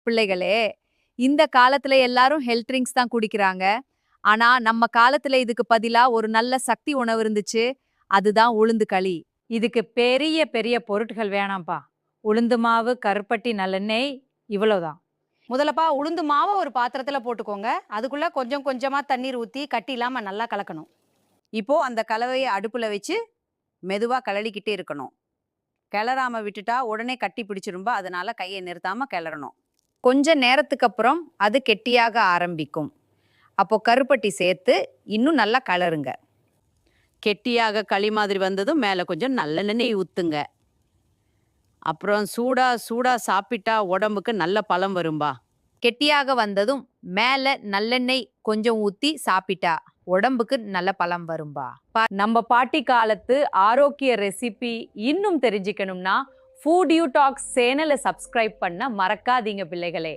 பிள்ளைகளே, இந்த காலத்துல எல்லாரும் ஹெல்த் ட்ரிங்க்ஸ் தான் குடிக்கிறாங்க. ஆனா நம்ம காலத்துல இதுக்கு பதிலா ஒரு நல்ல சக்தி உணவு இருந்துச்சு. அதுதான் உளுந்து களி. இதுக்கு பெரிய பெரிய பொருட்கள் வேணாம்ப்பா. உளுந்து மாவு, கருப்பட்டி, நல்லெண்ணெய் இவ்வளவுதான். முதல்லப்பா உளுந்து மாவ ஒரு பாத்திரத்துல போட்டுக்கோங்க. அதுக்குள்ள கொஞ்சம் கொஞ்சமா தண்ணீர் ஊத்தி கட்டி இல்லாம நல்லா கலக்கணும். இப்போ அந்த கலவையை அடுப்புல வச்சு மெதுவா கிளறிக்கிட்டே இருக்கணும். கிளறாம விட்டுட்டா உடனே கட்டி பிடிச்சிரும்பா. அதனால கையை நிறுத்தாம கிளறணும். கொஞ்ச நேரத்துக்கு அப்புறம் அது கெட்டியாக ஆரம்பிக்கும். அப்போ கருப்பட்டி சேர்த்து இன்னும் நல்லா கலருங்க. கெட்டியாக களி மாதிரி வந்ததும் மேலே கொஞ்சம் நல்லெண்ணெய் ஊத்துங்க. அப்புறம் சூடா சூடா சாப்பிட்டா உடம்புக்கு நல்ல பலம் வரும்பா. கெட்டியாக வந்ததும் மேல நல்லெண்ணெய் கொஞ்சம் ஊத்தி சாப்பிட்டா உடம்புக்கு நல்ல பலம் வரும்பா. நம்ம பாட்டி காலத்து ஆரோக்கிய ரெசிபி இன்னும் தெரிஞ்சுக்கணும்னா ஃபுட் யூ டாக்ஸ் சேனலை சப்ஸ்கிரைப் பண்ண மறக்காதீங்க பிள்ளைகளே.